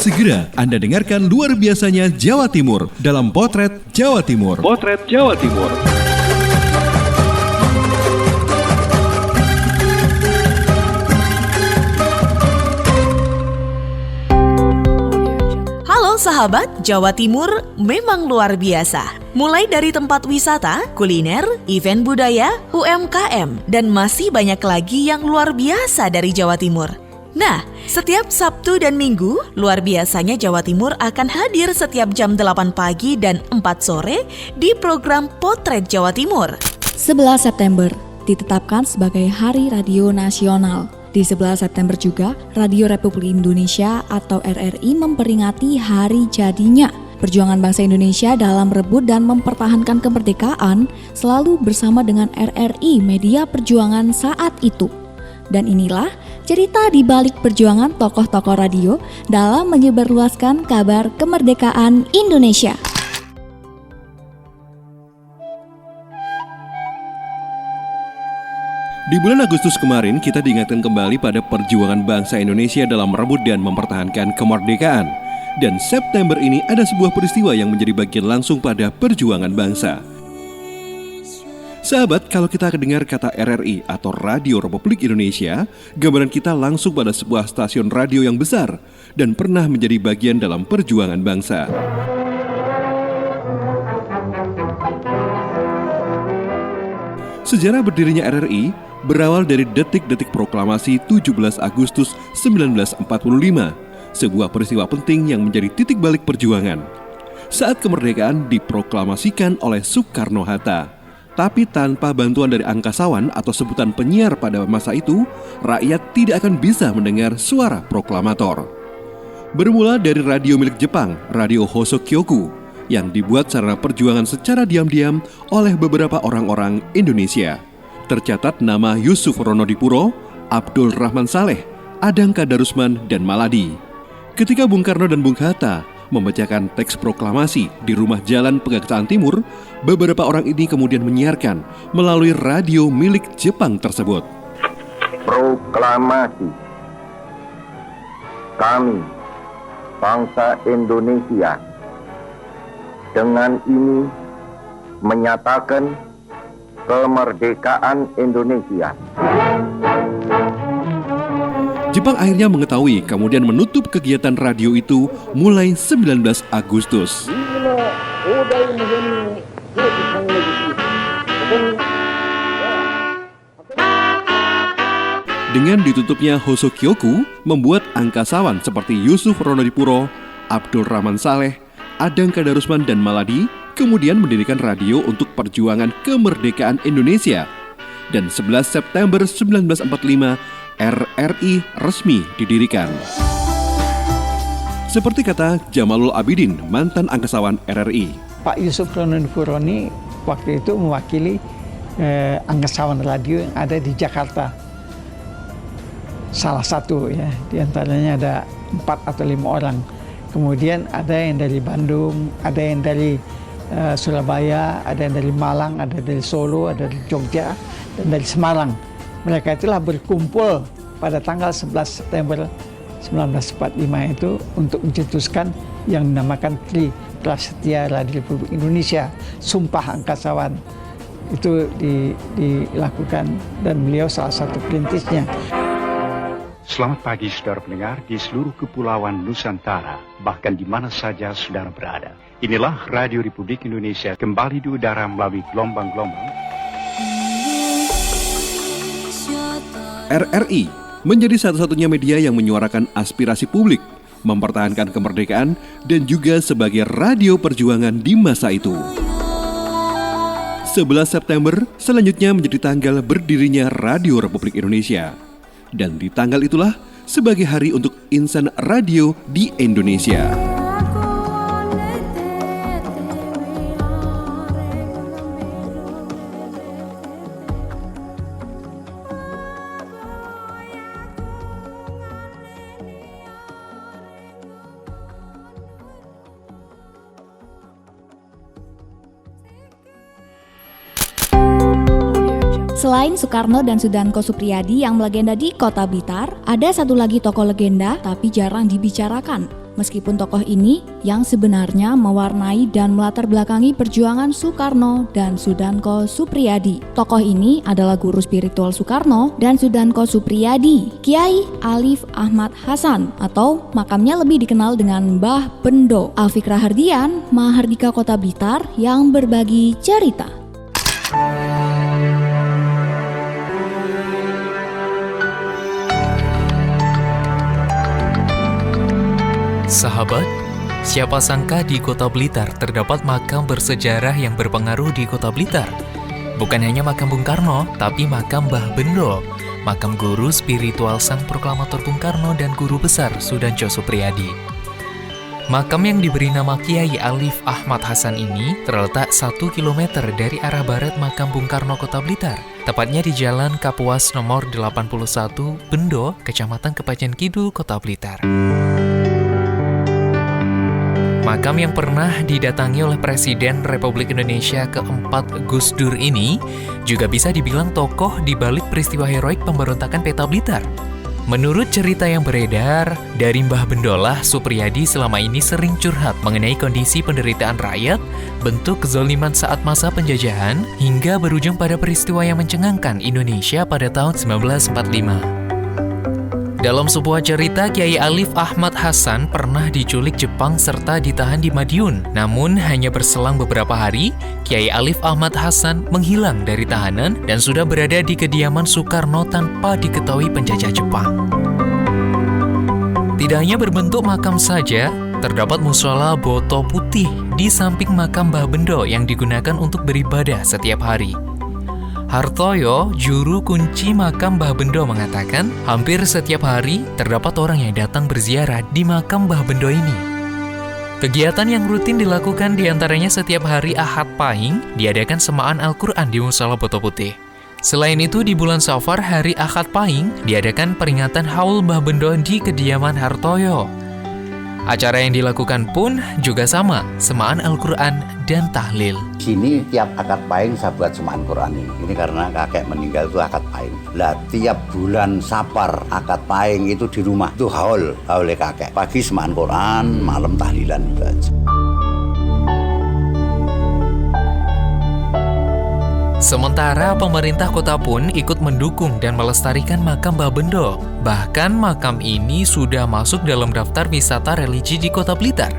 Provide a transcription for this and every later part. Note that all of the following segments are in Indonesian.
Segera Anda dengarkan luar biasanya Jawa Timur dalam Potret Jawa Timur. Potret Jawa Timur. Halo sahabat, Jawa Timur memang luar biasa. Mulai dari tempat wisata, kuliner, event budaya, UMKM, dan masih banyak lagi yang luar biasa dari Jawa Timur. Nah, setiap Sabtu dan Minggu, luar biasanya Jawa Timur akan hadir setiap jam 8 pagi dan 4 sore di program Potret Jawa Timur. 11 September ditetapkan sebagai Hari Radio Nasional. Di 11 September juga, Radio Republik Indonesia atau RRI memperingati hari jadinya. Perjuangan bangsa Indonesia dalam merebut dan mempertahankan kemerdekaan selalu bersama dengan RRI, media perjuangan saat itu. Dan inilah cerita di balik perjuangan tokoh-tokoh radio dalam menyebarluaskan kabar kemerdekaan Indonesia. Di bulan Agustus kemarin, kita diingatkan kembali pada perjuangan bangsa Indonesia dalam merebut dan mempertahankan kemerdekaan. Dan September ini ada sebuah peristiwa yang menjadi bagian langsung pada perjuangan bangsa. Sahabat, kalau kita dengar kata RRI atau Radio Republik Indonesia, gambaran kita langsung pada sebuah stasiun radio yang besar dan pernah menjadi bagian dalam perjuangan bangsa. Sejarah berdirinya RRI berawal dari detik-detik proklamasi 17 Agustus 1945, sebuah peristiwa penting yang menjadi titik balik perjuangan. Saat kemerdekaan diproklamasikan oleh Soekarno-Hatta. Tapi tanpa bantuan dari angkasawan atau sebutan penyiar pada masa itu, rakyat tidak akan bisa mendengar suara proklamator. Bermula dari radio milik Jepang, Radio Hosokyoku, yang dibuat sarana perjuangan secara diam-diam oleh beberapa orang-orang Indonesia. Tercatat nama Yusuf Ronodipuro, Abdul Rahman Saleh, Adang Kadarusman, dan Maladi. Ketika Bung Karno dan Bung Hatta membacakan teks proklamasi di Rumah Jalan Pegangsaan Timur, beberapa orang ini kemudian menyiarkan melalui radio milik Jepang tersebut. Proklamasi. Kami, bangsa Indonesia, dengan ini menyatakan kemerdekaan Indonesia. Jepang akhirnya mengetahui, kemudian menutup kegiatan radio itu mulai 19 Agustus. Dengan ditutupnya Hosokyoku, membuat angkasawan seperti Yusuf Ronodipuro, Abdul Rahman Saleh, Adang Kadarusman, dan Maladi kemudian mendirikan radio untuk perjuangan kemerdekaan Indonesia. Dan 11 September 1945, RRI resmi didirikan. Seperti kata Jamalul Abidin, mantan angkasawan RRI. Pak Yusuf Ronodipuro ini waktu itu mewakili angkasawan radio yang ada di Jakarta. Salah satu ya, diantaranya ada 4 atau 5 orang. Kemudian ada yang dari Bandung, ada yang dari Surabaya, ada yang dari Malang, ada dari Solo, ada dari Jogja, dan dari Semarang. Mereka itulah berkumpul pada tanggal 11 September 1945 itu untuk mencetuskan yang dinamakan Tri Prasetya Radio Republik Indonesia, Sumpah Angkasawan. Itu dilakukan dan beliau salah satu perintisnya. Selamat pagi saudara pendengar di seluruh kepulauan Nusantara, bahkan di mana saja saudara berada. Inilah Radio Republik Indonesia kembali di udara melalui gelombang-gelombang. RRI menjadi satu-satunya media yang menyuarakan aspirasi publik, mempertahankan kemerdekaan, dan juga sebagai radio perjuangan di masa itu. 11 September selanjutnya menjadi tanggal berdirinya Radio Republik Indonesia. Dan di tanggal itulah sebagai hari untuk insan radio di Indonesia. Selain Soekarno dan Sudanko Supriyadi yang melegenda di Kota Blitar, ada satu lagi tokoh legenda tapi jarang dibicarakan. Meskipun tokoh ini yang sebenarnya mewarnai dan melatar belakangi perjuangan Soekarno dan Sudanko Supriyadi. Tokoh ini adalah guru spiritual Soekarno dan Sudanko Supriyadi, Kiai Alif Ahmad Hasan, atau makamnya lebih dikenal dengan Mbah Bendo. Alfik Rahardian, Mahardika Kota Blitar yang berbagi cerita. Sahabat, siapa sangka di Kota Blitar terdapat makam bersejarah yang berpengaruh di Kota Blitar. Bukan hanya makam Bung Karno, tapi makam Mbah Bendo, makam guru spiritual sang proklamator Bung Karno dan guru besar Sudanko Supriyadi. Makam yang diberi nama Kiai Alif Ahmad Hasan ini terletak 1 km dari arah barat makam Bung Karno Kota Blitar, tepatnya di Jalan Kapuas nomor 81, Bendo, Kecamatan Kepajen Kidul, Kota Blitar. Makam yang pernah didatangi oleh Presiden Republik Indonesia keempat Gus Dur ini juga bisa dibilang tokoh di balik peristiwa heroik pemberontakan Peta Blitar. Menurut cerita yang beredar, dari Mbah Bendolah Supriyadi selama ini sering curhat mengenai kondisi penderitaan rakyat, bentuk kezaliman saat masa penjajahan, hingga berujung pada peristiwa yang mencengangkan Indonesia pada tahun 1945. Dalam sebuah cerita, Kiai Alif Ahmad Hasan pernah diculik Jepang serta ditahan di Madiun. Namun, hanya berselang beberapa hari, Kiai Alif Ahmad Hasan menghilang dari tahanan dan sudah berada di kediaman Soekarno tanpa diketahui penjajah Jepang. Tidak hanya berbentuk makam saja, terdapat musola Boto Putih di samping makam Mbah Bendo yang digunakan untuk beribadah setiap hari. Hartoyo, juru kunci makam Mbah Bendo, mengatakan hampir setiap hari terdapat orang yang datang berziarah di makam Mbah Bendo ini. Kegiatan yang rutin dilakukan diantaranya setiap hari Ahad Pahing diadakan semaan Al-Quran di musola Boto Putih. Selain itu, di bulan Safar hari Ahad Pahing diadakan peringatan Haul Mbah Bendo di kediaman Hartoyo. Acara yang dilakukan pun juga sama, semaan Al-Quran dan tahlil. Sini tiap akad pahing saya buat semaan Quran ini. Ini karena kakek meninggal itu akad pahing. Lah tiap bulan Safar akad pahing itu di rumah itu haul kakek. Pagi semaan Quran, malam tahlilan itu aja. Sementara pemerintah kota pun ikut mendukung dan melestarikan makam Mbah Bendo. Bahkan makam ini sudah masuk dalam daftar wisata religi di Kota Blitar.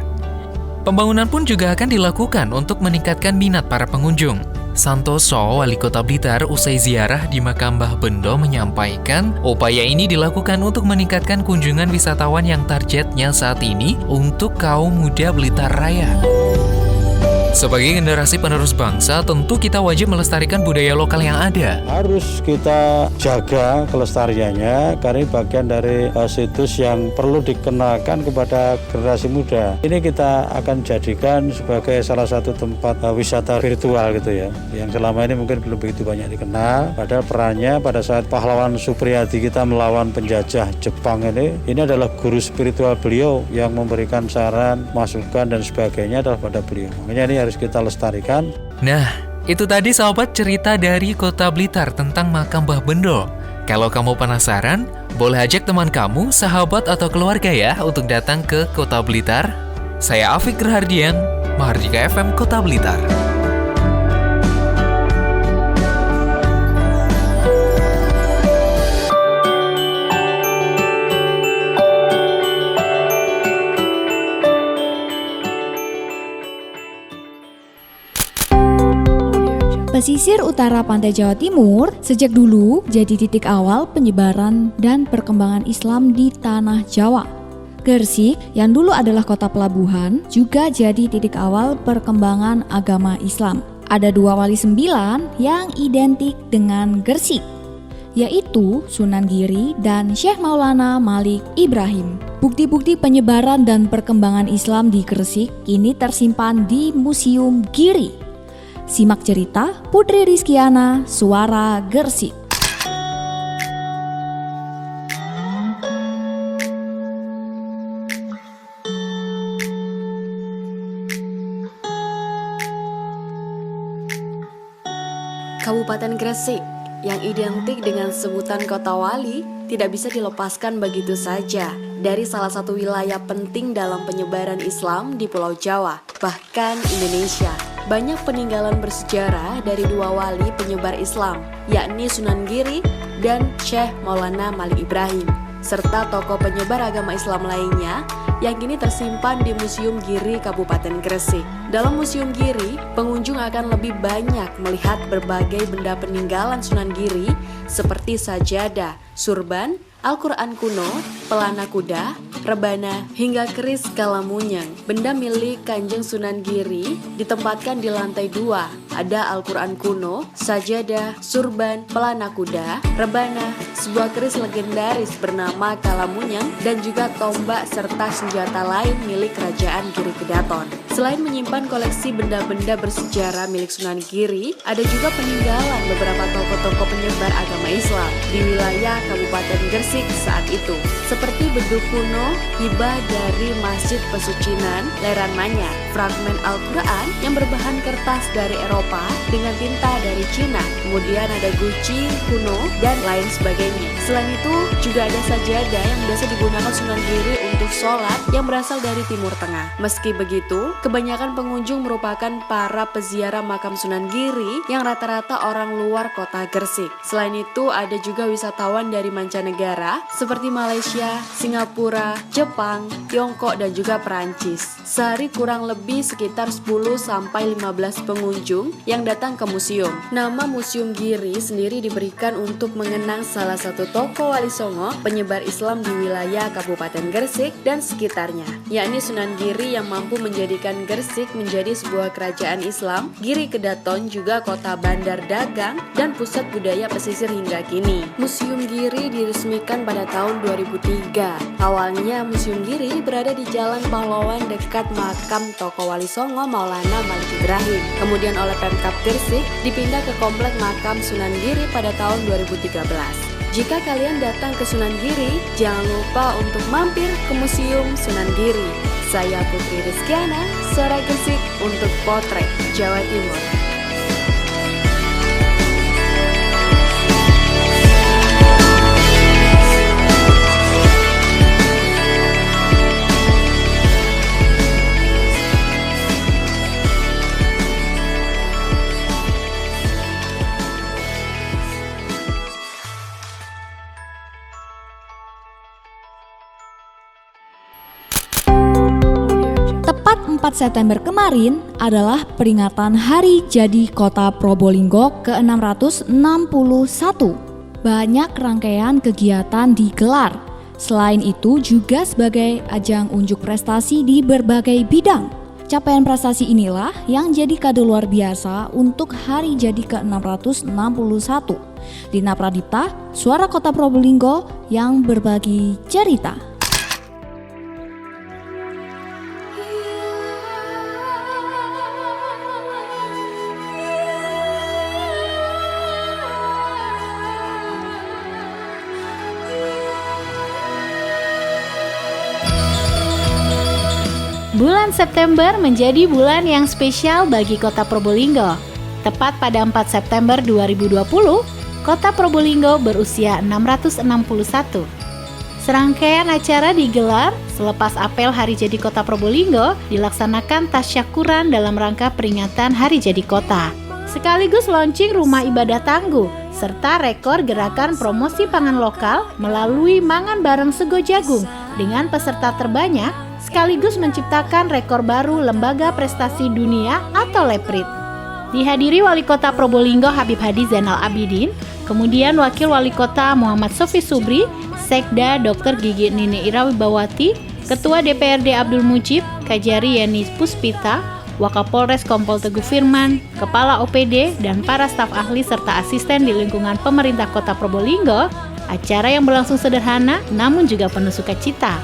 Pembangunan pun juga akan dilakukan untuk meningkatkan minat para pengunjung. Santoso, Wali Kota Blitar, usai ziarah di makam Mbah Bendo menyampaikan upaya ini dilakukan untuk meningkatkan kunjungan wisatawan yang targetnya saat ini untuk kaum muda Blitar Raya. Sebagai generasi penerus bangsa, tentu kita wajib melestarikan budaya lokal yang ada. Harus kita jaga kelestariannya, karena bagian dari situs yang perlu dikenalkan kepada generasi muda. Ini kita akan jadikan sebagai salah satu tempat wisata virtual gitu ya, yang selama ini mungkin belum begitu banyak dikenal. Padahal perannya pada saat pahlawan Supriyadi kita melawan penjajah Jepang ini adalah guru spiritual beliau yang memberikan saran, masukan dan sebagainya adalah pada beliau. Makanya ini harus kita lestarikan. Nah, itu tadi sahabat cerita dari Kota Blitar tentang makam Mbah Bendo. Kalau kamu penasaran, boleh ajak teman kamu, sahabat atau keluarga ya untuk datang ke Kota Blitar. Saya Alfik Rahardian, Mahardika FM Kota Blitar. Pesisir utara pantai Jawa Timur sejak dulu jadi titik awal penyebaran dan perkembangan Islam di tanah Jawa. Gresik yang dulu adalah kota pelabuhan juga jadi titik awal perkembangan agama Islam. Ada 2 wali 9 yang identik dengan Gresik, yaitu Sunan Giri dan Syekh Maulana Malik Ibrahim. Bukti-bukti penyebaran dan perkembangan Islam di Gresik kini tersimpan di Museum Giri. Simak cerita Putri Rizkiana, Suara Gresik. Kabupaten Gresik yang identik dengan sebutan Kota Wali tidak bisa dilepaskan begitu saja dari salah satu wilayah penting dalam penyebaran Islam di Pulau Jawa, bahkan Indonesia. Banyak peninggalan bersejarah dari dua wali penyebar Islam, yakni Sunan Giri dan Syekh Maulana Malik Ibrahim, serta tokoh penyebar agama Islam lainnya yang kini tersimpan di Museum Giri Kabupaten Gresik. Dalam Museum Giri, pengunjung akan lebih banyak melihat berbagai benda peninggalan Sunan Giri seperti sajadah, surban, Al-Quran kuno, pelana kuda, rebana, hingga keris Kalamunyang. Benda milik Kanjeng Sunan Giri ditempatkan di lantai 2. Ada Al-Quran kuno, sajadah, surban, pelana kuda, rebana, sebuah keris legendaris bernama Kalamunyang, dan juga tombak serta senjata lain milik Kerajaan Giri Kedaton. Selain menyimpan koleksi benda-benda bersejarah milik Sunan Giri, ada juga peninggalan beberapa tokoh-tokoh penyebar agama Islam di wilayah Kabupaten Gresik saat itu, seperti beduk kuno hibah dari Masjid Pesucinan Leran Manyar, fragmen Al-Quran yang berbahan kertas dari Eropa dengan tinta dari Cina, kemudian ada guci kuno dan lain sebagainya. Selain itu juga ada sajadah yang biasa digunakan Sunan Giri untuk sholat yang berasal dari Timur Tengah. Meski begitu, kebanyakan pengunjung merupakan para peziarah makam Sunan Giri yang rata-rata orang luar kota Gresik. Selain itu ada juga wisatawan dari mancanegara seperti Malaysia, Singapura, Jepang, Tiongkok, dan juga Perancis. Sehari kurang lebih sekitar 10-15 pengunjung yang datang ke museum. Nama Museum Giri sendiri diberikan untuk mengenang salah satu tokoh Wali Songo penyebar Islam di wilayah Kabupaten Gresik dan sekitarnya, yakni Sunan Giri yang mampu menjadikan Gresik menjadi sebuah kerajaan Islam. Giri Kedaton juga kota bandar dagang dan pusat budaya pesisir hingga kini. Museum Giri diresmikan pada tahun 2003. Awalnya Museum Giri berada di Jalan Pahlawan dekat makam tokoh Wali Songo Maulana Malik Ibrahim. Kemudian oleh Pemkab Gresik dipindah ke komplek makam Sunan Giri pada tahun 2013. Jika kalian datang ke Sunan Giri, jangan lupa untuk mampir ke Museum Sunan Giri. Saya Putri Rizkiana, Suara Gresik untuk Potret Jawa Timur. Tepat 4 September kemarin adalah peringatan Hari Jadi Kota Probolinggo ke-661. Banyak rangkaian kegiatan digelar. Selain itu juga sebagai ajang unjuk prestasi di berbagai bidang. Capaian prestasi inilah yang jadi kado luar biasa untuk Hari Jadi ke-661. Dina Pradipta, Suara Kota Probolinggo yang berbagi cerita. Bulan September menjadi bulan yang spesial bagi Kota Probolinggo. Tepat pada 4 September 2020, Kota Probolinggo berusia 661. Serangkaian acara digelar selepas apel Hari Jadi Kota Probolinggo dilaksanakan tasyakuran dalam rangka peringatan Hari Jadi Kota. Sekaligus launching Rumah Ibadah Tangguh serta rekor gerakan promosi pangan lokal melalui Mangan Bareng Sego Jagung dengan peserta terbanyak, sekaligus menciptakan rekor baru Lembaga Prestasi Dunia atau LEPRID. Dihadiri Wali Kota Probolinggo Habib Hadi Zainal Abidin, kemudian Wakil Wali Kota Muhammad Sofi Subri, Sekda Dr. Gigi Nini Irawibawati, Ketua DPRD Abdul Mujib, Kajari Yeni Puspita, Wakapolres Kompol Teguh Firman, Kepala OPD, dan para staf ahli serta asisten di lingkungan pemerintah Kota Probolinggo. Acara yang berlangsung sederhana namun juga penuh sukacita.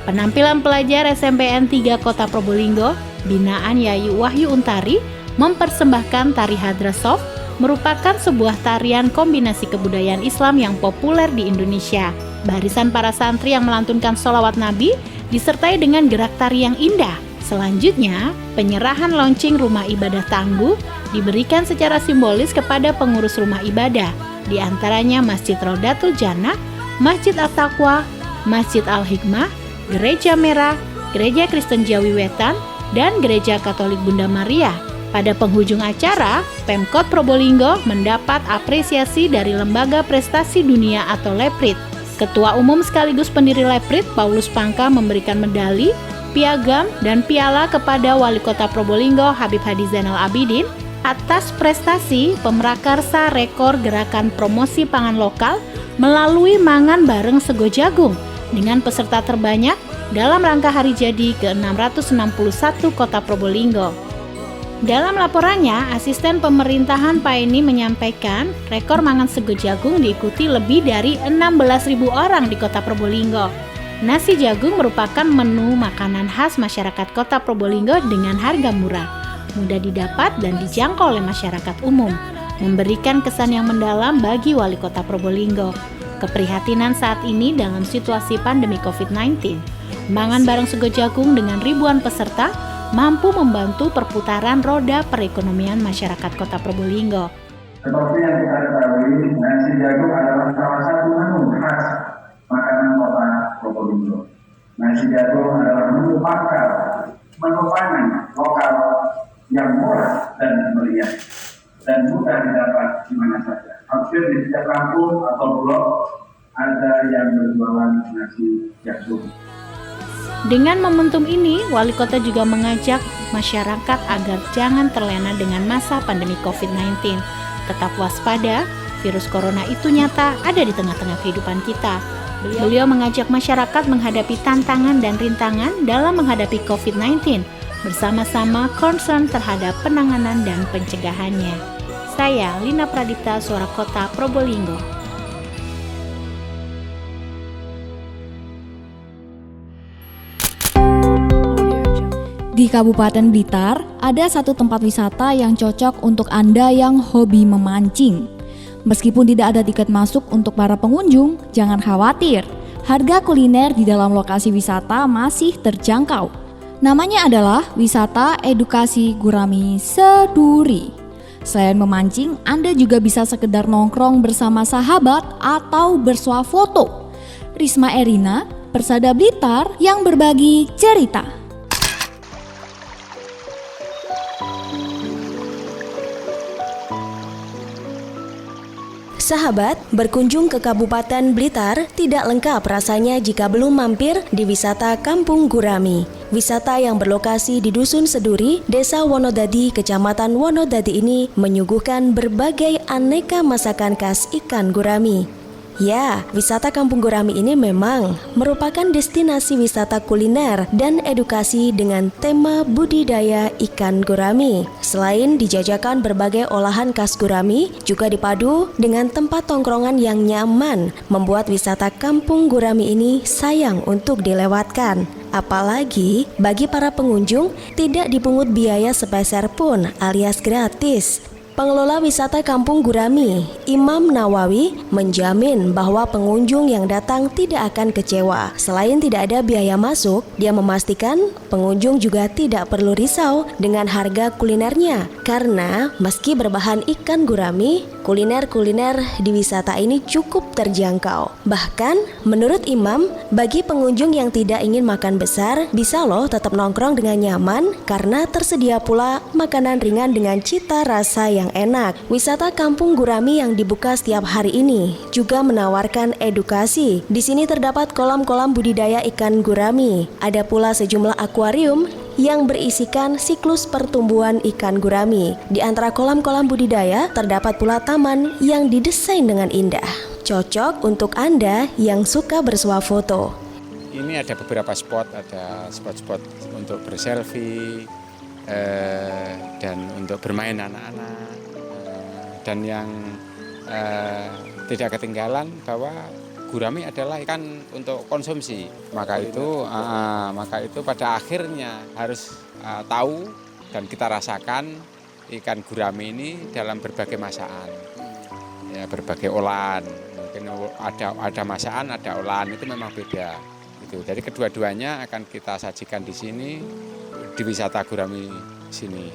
Penampilan pelajar SMPN 3 Kota Probolinggo, binaan Yayu Wahyu Untari, mempersembahkan tari Hadrasof, merupakan sebuah tarian kombinasi kebudayaan Islam yang populer di Indonesia. Barisan para santri yang melantunkan sholawat Nabi disertai dengan gerak tari yang indah. Selanjutnya, penyerahan launching Rumah Ibadah Tangguh diberikan secara simbolis kepada pengurus rumah ibadah, di antaranya Masjid Raudatul Jannah, Masjid At-Taqwa, Masjid Al-Hikmah, Gereja Merah, Gereja Kristen Jawi Wetan, dan Gereja Katolik Bunda Maria. Pada penghujung acara, Pemkot Probolinggo mendapat apresiasi dari Lembaga Prestasi Dunia atau LEPRID. Ketua Umum sekaligus pendiri LEPRID, Paulus Pangka, memberikan medali, piagam, dan piala kepada Wali Kota Probolinggo, Habib Hadi Zainal Abidin, atas prestasi pemrakarsa rekor gerakan promosi pangan lokal melalui Mangan Bareng Sego Jagung dengan peserta terbanyak dalam rangka hari jadi ke-661 Kota Probolinggo. Dalam laporannya, asisten pemerintahan Paeni menyampaikan rekor mangan sego jagung diikuti lebih dari 16.000 orang di Kota Probolinggo. Nasi jagung merupakan menu makanan khas masyarakat Kota Probolinggo dengan harga murah, mudah didapat dan dijangkau oleh masyarakat umum, memberikan kesan yang mendalam bagi Wali Kota Probolinggo. Keprihatinan saat ini dalam situasi pandemi COVID-19, Mangan Bareng Sego Jagung dengan ribuan peserta mampu membantu perputaran roda perekonomian masyarakat Kota Probolinggo. Seperti yang kita ketahui, nasi jagung adalah salah satu menu khas makanan Kota Probolinggo. Nasi jagung adalah menu pakar, menu pangan lokal yang murah dan meriah dan mudah didapat di mana saja. Hampir di setiap kampung atau blok ada yang berjualan nasi jagung. Dengan momentum ini, Wali Kota juga mengajak masyarakat agar jangan terlena dengan masa pandemi COVID-19. Tetap waspada, virus corona itu nyata ada di tengah-tengah kehidupan kita. Beliau mengajak masyarakat menghadapi tantangan dan rintangan dalam menghadapi COVID-19, bersama-sama concern terhadap penanganan dan pencegahannya. Saya, Lina Pradipta, Suara Kota Probolinggo. Di Kabupaten Blitar, ada satu tempat wisata yang cocok untuk Anda yang hobi memancing. Meskipun tidak ada tiket masuk untuk para pengunjung, jangan khawatir. Harga kuliner di dalam lokasi wisata masih terjangkau. Namanya adalah Wisata Edukasi Gurami Seduri. Selain memancing, Anda juga bisa sekedar nongkrong bersama sahabat atau bersuah foto. Risma Erina, Persada Blitar yang berbagi cerita. Sahabat, berkunjung ke Kabupaten Blitar tidak lengkap rasanya jika belum mampir di wisata Kampung Gurami. Wisata yang berlokasi di Dusun Seduri, Desa Wonodadi, Kecamatan Wonodadi ini menyuguhkan berbagai aneka masakan khas ikan gurami. Ya, wisata Kampung Gurami ini memang merupakan destinasi wisata kuliner dan edukasi dengan tema budidaya ikan gurami. Selain dijajakan berbagai olahan khas gurami, juga dipadu dengan tempat tongkrongan yang nyaman, membuat wisata Kampung Gurami ini sayang untuk dilewatkan. Apalagi bagi para pengunjung tidak dipungut biaya sepeser pun alias gratis. Pengelola wisata Kampung Gurami, Imam Nawawi, menjamin bahwa pengunjung yang datang tidak akan kecewa. Selain tidak ada biaya masuk, dia memastikan pengunjung juga tidak perlu risau dengan harga kulinernya. Karena meski berbahan ikan gurami, kuliner-kuliner di wisata ini cukup terjangkau. Bahkan, menurut Imam, bagi pengunjung yang tidak ingin makan besar, bisa loh tetap nongkrong dengan nyaman karena tersedia pula makanan ringan dengan cita rasa yang enak. Wisata Kampung Gurami yang dibuka setiap hari ini juga menawarkan edukasi. Di sini terdapat kolam-kolam budidaya ikan gurami. Ada pula sejumlah akuarium yang berisikan siklus pertumbuhan ikan gurami. Di antara kolam-kolam budidaya terdapat pula taman yang didesain dengan indah. Cocok untuk Anda yang suka bersuah foto. Ini ada beberapa spot, ada spot-spot untuk berselfie dan untuk bermain anak-anak, dan yang tidak ketinggalan bahwa gurami adalah ikan untuk konsumsi. Maka itu pada akhirnya harus tahu dan kita rasakan ikan gurami ini dalam berbagai masakan, ya, berbagai olahan. Mungkin ada masakan, ada olahan, itu memang beda. Itu. Jadi kedua-duanya akan kita sajikan di sini, di wisata gurami sini.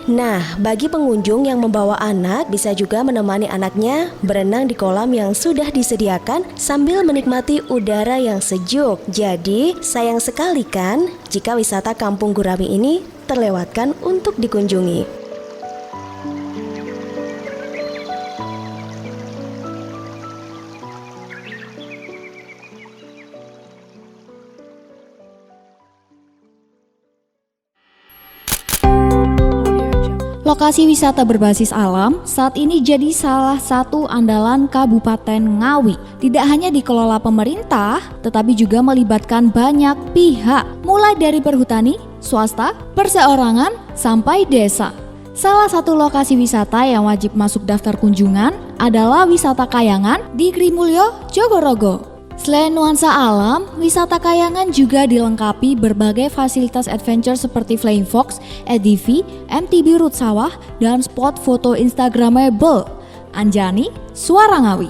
Nah, bagi pengunjung yang membawa anak bisa juga menemani anaknya berenang di kolam yang sudah disediakan sambil menikmati udara yang sejuk. Jadi, sayang sekali kan jika wisata Kampung Gurami ini terlewatkan untuk dikunjungi. Lokasi wisata berbasis alam saat ini jadi salah satu andalan Kabupaten Ngawi. Tidak hanya dikelola pemerintah, tetapi juga melibatkan banyak pihak, mulai dari perhutani, swasta, perseorangan, sampai desa. Salah satu lokasi wisata yang wajib masuk daftar kunjungan adalah wisata Kayangan di Grimulyo, Jogorogo. Selain nuansa alam, wisata Kayangan juga dilengkapi berbagai fasilitas adventure seperti Flying Fox, ATV, MTB Route Sawah, dan spot foto Instagramable. Anjani, Suara Ngawi.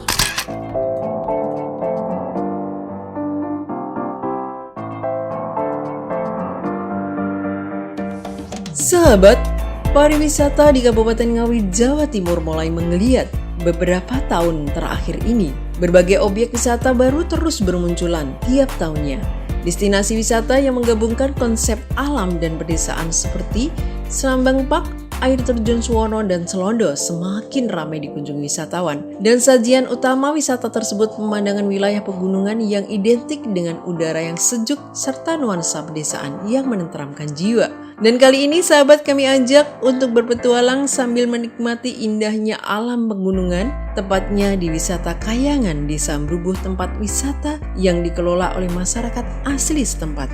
Sahabat, pariwisata di Kabupaten Ngawi, Jawa Timur mulai menggeliat beberapa tahun terakhir ini. Berbagai objek wisata baru terus bermunculan tiap tahunnya. Destinasi wisata yang menggabungkan konsep alam dan pedesaan seperti Selambang Park, air terjun Suwono, dan Selondo semakin ramai dikunjungi wisatawan. Dan sajian utama wisata tersebut pemandangan wilayah pegunungan yang identik dengan udara yang sejuk serta nuansa pedesaan yang menenteramkan jiwa. Dan kali ini sahabat kami ajak untuk berpetualang sambil menikmati indahnya alam pegunungan, tepatnya di wisata Kayangan, Desa Mrubuh, tempat wisata yang dikelola oleh masyarakat asli setempat.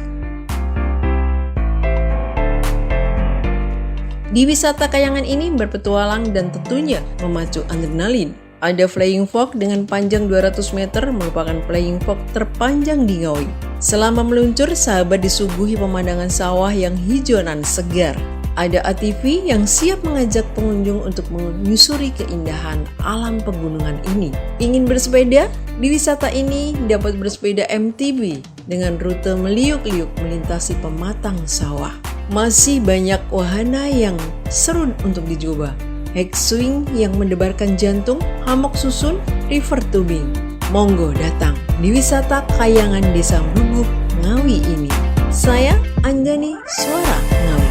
Di wisata Kayangan ini berpetualang dan tentunya memacu adrenalin. Ada Flying Fox dengan panjang 200 meter merupakan Flying Fox terpanjang di Ngawi. Selama meluncur, sahabat disuguhi pemandangan sawah yang hijau dan segar. Ada ATV yang siap mengajak pengunjung untuk menyusuri keindahan alam pegunungan ini. Ingin bersepeda? Di wisata ini dapat bersepeda MTB dengan rute meliuk-liuk melintasi pematang sawah. Masih banyak wahana yang seru untuk dicoba. Hike swing yang mendebarkan jantung, hammock susun, river tubing. Monggo datang di wisata Kayangan Desa Mrubuh, Ngawi ini. Saya Anjani, Suara Ngawi.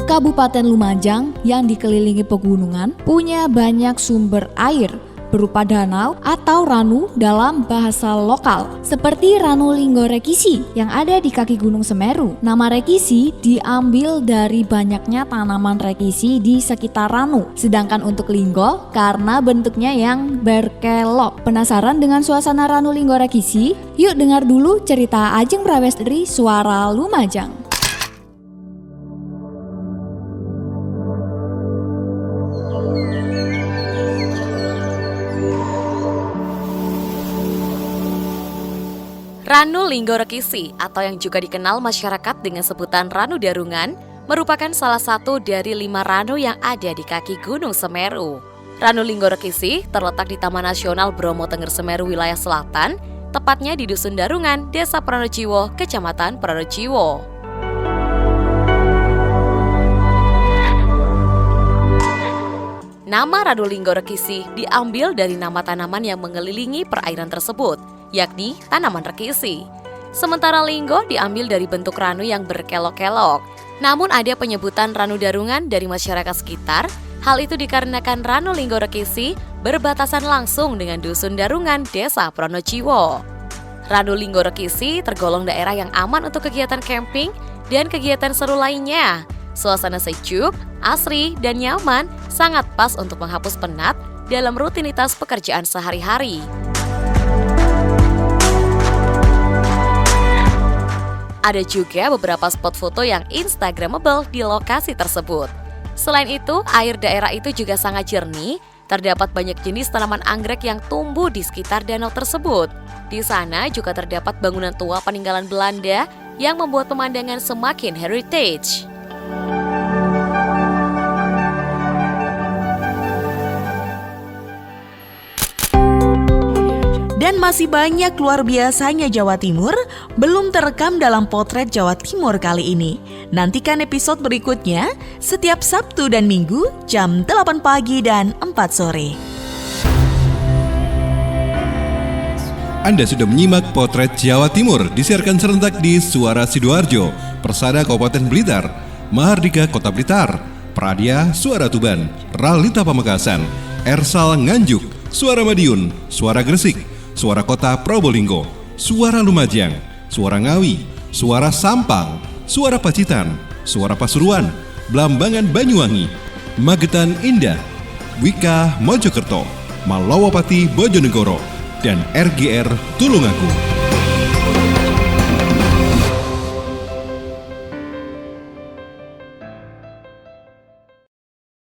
Kabupaten Lumajang yang dikelilingi pegunungan punya banyak sumber air berupa danau atau ranu dalam bahasa lokal, seperti Ranu Linggo Rekisi yang ada di kaki Gunung Semeru. Nama Rekisi diambil dari banyaknya tanaman rekisi di sekitar ranu, sedangkan untuk linggo karena bentuknya yang berkelok. Penasaran dengan suasana Ranu Linggo Rekisi? Yuk dengar dulu cerita Ajeng Prawestri Suara Lumajang. Ranu Linggo Rekisi atau yang juga dikenal masyarakat dengan sebutan Ranu Darungan merupakan salah satu dari 5 ranu yang ada di kaki Gunung Semeru. Ranu Linggo Rekisi terletak di Taman Nasional Bromo Tengger Semeru wilayah selatan, tepatnya di Dusun Darungan, Desa Pranojiwo, Kecamatan Pranojiwo. Nama Ranu Linggo Rekisi diambil dari nama tanaman yang mengelilingi perairan tersebut, yakni tanaman rekisi. Sementara linggo diambil dari bentuk ranu yang berkelok-kelok. Namun ada penyebutan Ranu Darungan dari masyarakat sekitar. Hal itu dikarenakan Ranu Linggo Rekisi berbatasan langsung dengan Dusun Darungan, Desa Pranojiwo. Ranu Linggo Rekisi tergolong daerah yang aman untuk kegiatan camping dan kegiatan seru lainnya. Suasana sejuk, asri, dan nyaman sangat pas untuk menghapus penat dalam rutinitas pekerjaan sehari-hari. Ada juga beberapa spot foto yang instagramable di lokasi tersebut. Selain itu, air daerah itu juga sangat jernih. Terdapat banyak jenis tanaman anggrek yang tumbuh di sekitar danau tersebut. Di sana juga terdapat bangunan tua peninggalan Belanda yang membuat pemandangan semakin heritage. Dan masih banyak luar biasanya Jawa Timur belum terekam dalam potret Jawa Timur kali ini. Nantikan episode berikutnya setiap Sabtu dan Minggu jam 8 pagi dan 4 sore. Anda sudah menyimak potret Jawa Timur disiarkan serentak di Suara Sidoarjo, Persada Kabupaten Blitar, Mahardika Kota Blitar, Pradia Suara Tuban, Ralita Pamekasan, Ersal Nganjuk, Suara Madiun, Suara Gresik, Suara Kota Probolinggo, Suara Lumajang, Suara Ngawi, Suara Sampang, Suara Pacitan, Suara Pasuruan, Blambangan Banyuwangi, Magetan Indah, Wika Mojokerto, Malawapati Bojonegoro, dan RGR Tulungagung.